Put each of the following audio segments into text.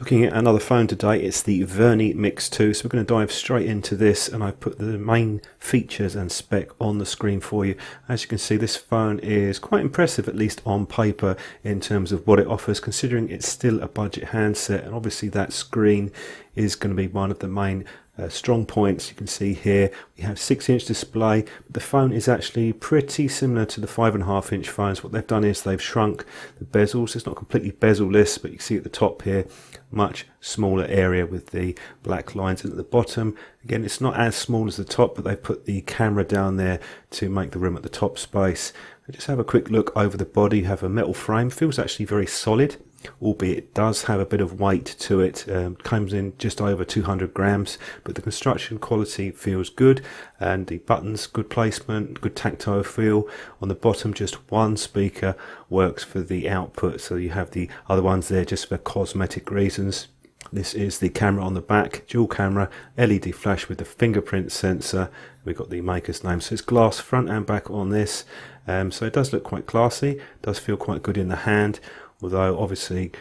Looking at another phone today, it's the Vernee Mix 2, so we're going to dive straight into this, and I've put the main features and spec on the screen for you. As you can see, this phone is quite impressive, at least on paper, in terms of what it offers, considering it's still a budget handset, and obviously that screen is going to be one of the main strong points. You can see here we have 6-inch display, but the phone is actually pretty similar to the 5.5-inch phones. What they've done is they've shrunk the bezels. It's not completely bezel-less, but you can see at the top here, much smaller area with the black lines, and at the bottom again it's not as small as the top, but they put the camera down there to make the room at the top space. Just have a quick look over the body. You have a metal frame, feels actually very solid, albeit it does have a bit of weight to it. Comes in just over 200 grams, but the construction quality feels good, and the buttons, good placement, good tactile feel. On the bottom, just one speaker works for the output, so you have the other ones there just for cosmetic reasons. This is the camera on the back, dual camera, LED flash with the fingerprint sensor. We've got the maker's name, so it's glass front and back on this, so it does look quite classy, does feel quite good in the hand. Although obviously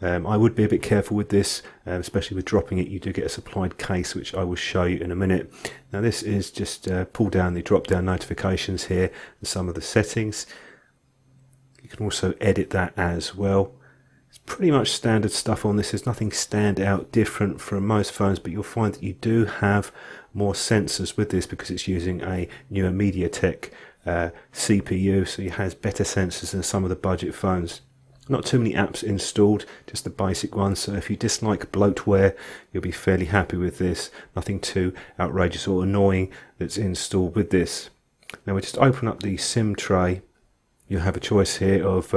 I would be a bit careful with this, especially with dropping it. You do get a supplied case, which I will show you in a minute. Now this is just pull down the drop down notifications here and some of the settings. You can also edit that as well. It's pretty much standard stuff on this. There's nothing stand out different from most phones, but you'll find that you do have more sensors with this because it's using a newer MediaTek CPU, so it has better sensors than some of the budget phones. Not too many apps installed, just the basic ones, so if you dislike bloatware, you'll be fairly happy with this. Nothing too outrageous or annoying that's installed with this. Now we just open up the SIM tray. You have a choice here of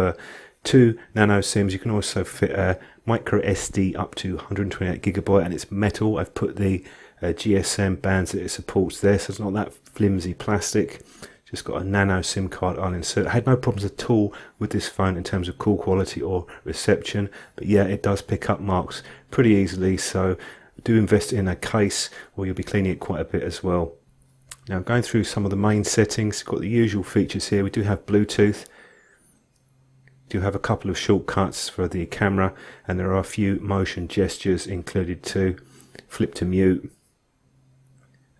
2 Nano SIMs. You can also fit a micro SD up to 128GB, and it's metal. I've put the GSM bands that it supports there, so it's not that flimsy plastic. Just got a Nano SIM card I'll insert. I had no problems at all with this phone in terms of call quality or reception, but yeah, it does pick up marks pretty easily, so do invest in a case or you'll be cleaning it quite a bit as well. Now going through some of the main settings, got the usual features here. We do have Bluetooth, do have a couple of shortcuts for the camera, and there are a few motion gestures included too. Flip to mute.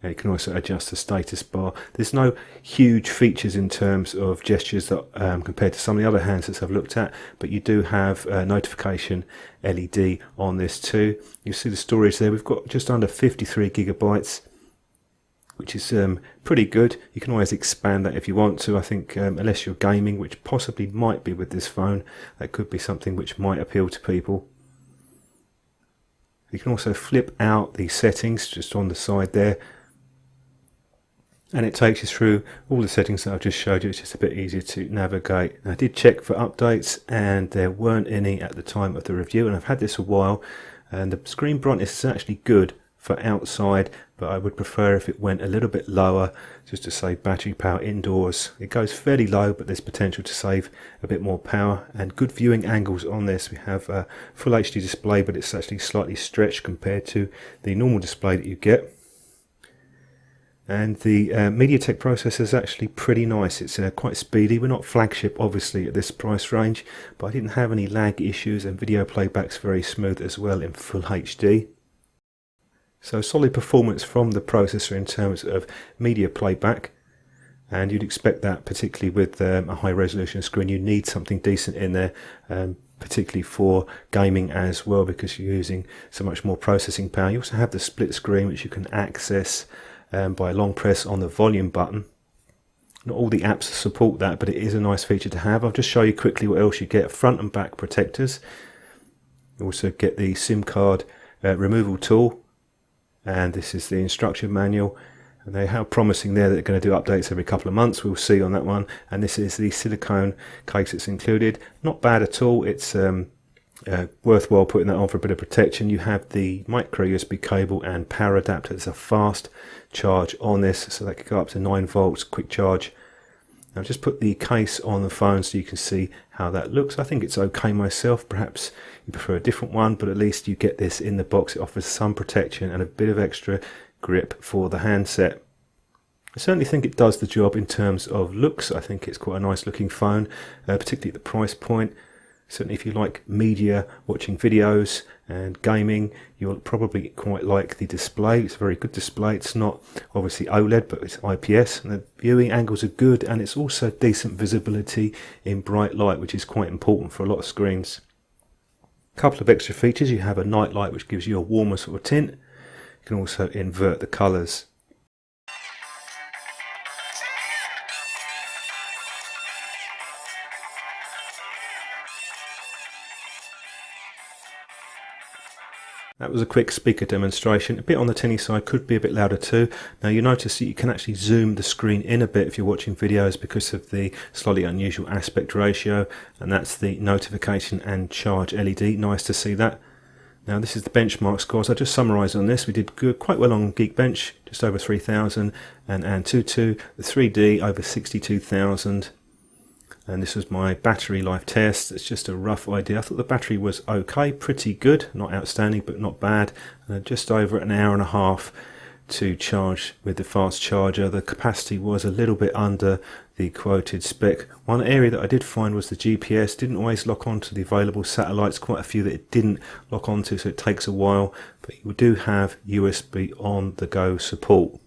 You can also adjust the status bar. There's no huge features in terms of gestures that compared to some of the other handsets I've looked at, but you do have a notification LED on this too. You see the storage there. We've got just under 53GB, which is pretty good. You can always expand that if you want to. I think unless you're gaming, which possibly might be with this phone, that could be something which might appeal to people. You can also flip out the settings just on the side there, and it takes you through all the settings that I've just showed you. It's just a bit easier to navigate. I did check for updates, and there weren't any at the time of the review, and I've had this a while, and the screen brightness is actually good for outside, but I would prefer if it went a little bit lower, just to save battery power indoors. It goes fairly low, but there's potential to save a bit more power, and good viewing angles on this. We have a full HD display, but it's actually slightly stretched compared to the normal display that you get. And the MediaTek processor is actually pretty nice. It's quite speedy. We're not flagship obviously at this price range, but I didn't have any lag issues, and video playback's very smooth as well in full HD. So solid performance from the processor in terms of media playback, and you'd expect that particularly with a high resolution screen. You need something decent in there, particularly for gaming as well, because you're using so much more processing power. You also have the split screen, which you can access by a long press on the volume button. Not all the apps support that, but it is a nice feature to have. I'll just show you quickly what else you get. Front and back protectors. You also get the SIM card removal tool, and this is the instruction manual. And they have promising there that they're going to do updates every couple of months. We'll see on that one. And this is the silicone case that's included. Not bad at all. It's worthwhile putting that on for a bit of protection. You have the micro USB cable and power adapter. There's a fast charge on this, so that could go up to 9 volts quick charge. Now just put the case on the phone so you can see how that looks. I think it's okay myself. Perhaps you prefer a different one, but at least you get this in the box. It offers some protection and a bit of extra grip for the handset. I certainly think it does the job in terms of looks. I think it's quite a nice looking phone, particularly at the price point. Certainly if you like media, watching videos and gaming, you'll probably quite like the display. It's a very good display. It's not obviously OLED, but it's IPS, and the viewing angles are good, and it's also decent visibility in bright light, which is quite important for a lot of screens. A couple of extra features: you have a night light which gives you a warmer sort of tint. You can also invert the colours. That was a quick speaker demonstration. A bit on the tinny side, could be a bit louder too. Now you notice that you can actually zoom the screen in a bit if you're watching videos because of the slightly unusual aspect ratio, and that's the notification and charge LED. Nice to see that. Now this is the benchmark scores. I'll just summarise on this. We did quite well on Geekbench, just over 3,000, and Antutu, the 3D over 62,000. And this was my battery life test. It's just a rough idea. I thought the battery was okay, pretty good, not outstanding, but not bad. Just over an hour and a half to charge with the fast charger. The capacity was a little bit under the quoted spec. One area that I did find was the GPS didn't always lock onto the available satellites. Quite a few that it didn't lock onto, so it takes a while. But you do have USB on the go support.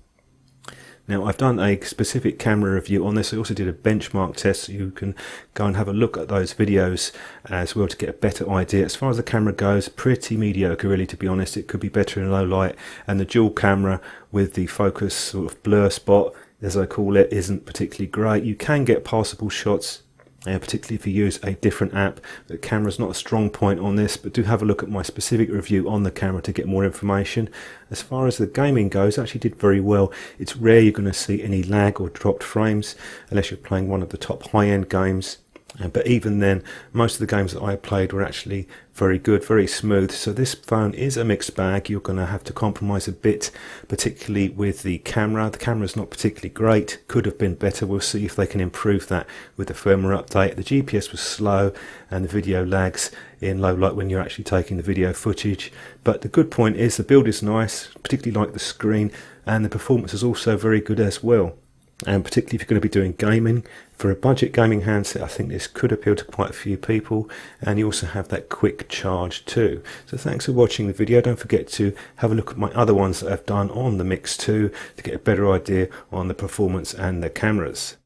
Now I've done a specific camera review on this. I also did a benchmark test, so you can go and have a look at those videos as well to get a better idea. As far as the camera goes, pretty mediocre really, to be honest. It could be better in low light, and the dual camera with the focus sort of blur spot, as I call it, isn't particularly great. You can get passable shots, particularly if you use a different app. The camera's not a strong point on this, but do have a look at my specific review on the camera to get more information. As far as the gaming goes, it actually did very well. It's rare you're going to see any lag or dropped frames unless you're playing one of the top high-end games. But even then, most of the games that I played were actually very good, very smooth. So this phone is a mixed bag. You're going to have to compromise a bit, particularly with the camera. The camera's not particularly great, could have been better. We'll see if they can improve that with the firmware update. The GPS was slow, and the video lags in low light when you're actually taking the video footage. But the good point is the build is nice, particularly like the screen, and the performance is also very good as well. And particularly if you're going to be doing gaming, for a budget gaming handset, I think this could appeal to quite a few people. And you also have that quick charge too. So thanks for watching the video. Don't forget to have a look at my other ones that I've done on the Mix 2 to get a better idea on the performance and the cameras.